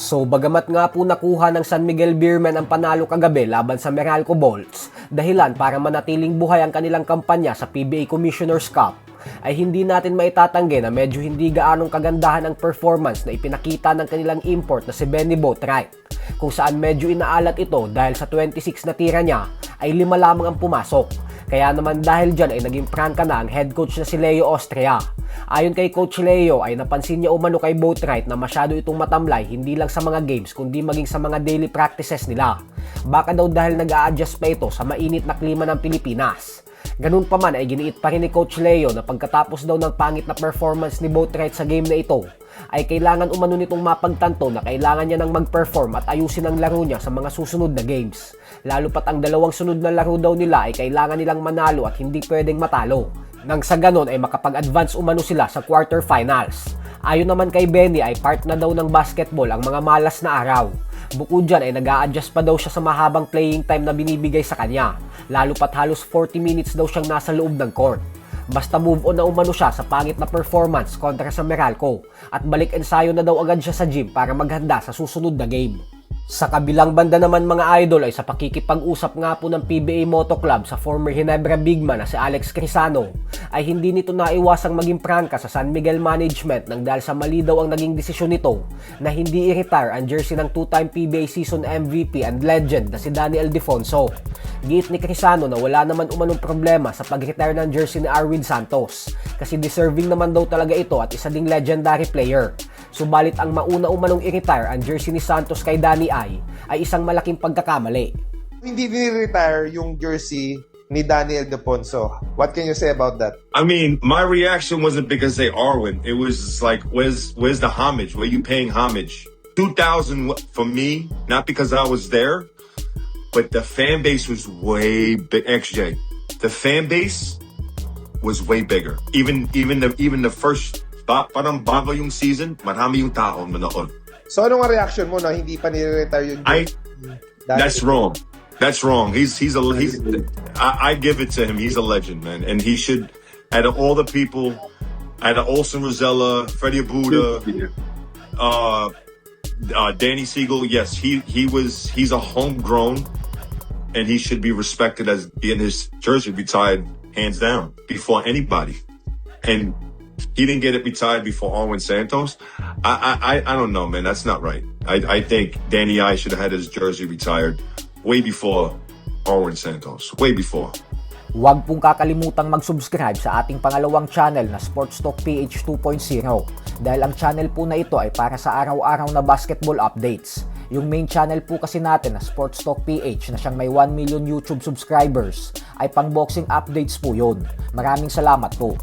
So bagamat nga po nakuha ng San Miguel Beermen ang panalo kagabi laban sa Meralco Bolts, dahilan para manatiling buhay ang kanilang kampanya sa PBA Commissioner's Cup, ay hindi natin maitatanggi na medyo hindi gaanong kagandahan ang performance na ipinakita ng kanilang import na si Benny Boatwright, kung saan medyo inaalat ito dahil sa 26 na tira niya ay 5 lamang ang pumasok. Kaya naman dahil dyan ay naging prangka na ang head coach na si Leo Austria. Ayon kay Coach Leo ay napansin niya umano kay Boatwright na masyado itong matamlay hindi lang sa mga games kundi maging sa mga daily practices nila. Baka daw dahil nag-a-adjust pa ito sa mainit na klima ng Pilipinas. Ganun pa man ay giniit pa rin ni Coach Leo na pagkatapos daw ng pangit na performance ni Boatwright sa game na ito, ay kailangan umano nitong mapagtanto na kailangan niya nang mag-perform at ayusin ang laro niya sa mga susunod na games. Lalo pat ang dalawang sunod na laro daw nila ay kailangan nilang manalo at hindi pwedeng matalo. Nang sa ganon ay makapag-advance umano sila sa quarterfinals. Ayon naman kay Benny ay part na daw ng basketball ang mga malas na araw. Bukod dyan ay nag-a-adjust pa daw siya sa mahabang playing time na binibigay sa kanya. Lalo pat halos 40 minutes daw siyang nasa loob ng court. Basta move on na umano siya sa pangit na performance kontra sa Meralco at balik ensayo na daw agad siya sa gym para maghanda sa susunod na game. Sa kabilang banda naman mga idol ay sa pakikipag-usap nga po ng PBA Moto Club sa former Ginebra bigman na si Alex Crisano ay hindi nito naiwasang maging prangka sa San Miguel Management nang dahil sa mali daw ang naging desisyon nito na hindi i-retire ang jersey ng two-time PBA season MVP and legend na si Danny Ildefonso. Giit ni Crisano na wala naman umanong problema sa pag-retire ng jersey ni Arwin Santos kasi deserving naman daw talaga ito at isa ding legendary player. Subalit ang mauna umanong i-retire ang jersey ni Santos kay Danny ay isang malaking pagkakamali. Hindi ni-retire yung jersey ni Daniel Ildefonso. What can you say about that? I mean, my reaction wasn't because they Arwin. It was just like, where's the homage? Where you paying homage? 2000 for me, not because I was there, but the fan base was way big. XJ, the fan base was way bigger. Even the first parang bago yung season, marami yung tao manood. So ano nga reaction mo na hindi pa ni-retire yung jersey? That's wrong. That's wrong. I give it to him. He's a legend, man, and he should. Out of all the people, out of Olsen Rosella, Freddie Abuda, Danny Siegel, yes, he's a homegrown, and he should be respected as being his jersey retired hands down before anybody. And he didn't get it retired before Arwin Santos. I don't know, man. That's not right. I think Danny I should have had his jersey retired way before Arwin Santos. Way before. Huwag pong kakalimutang mag-subscribe sa ating pangalawang channel na Sports Talk PH 2.0 dahil ang channel po na ito ay para sa araw-araw na basketball updates. Yung main channel po kasi natin na Sports Talk PH na siyang may 1 million YouTube subscribers ay pang boxing updates po yun. Maraming salamat po.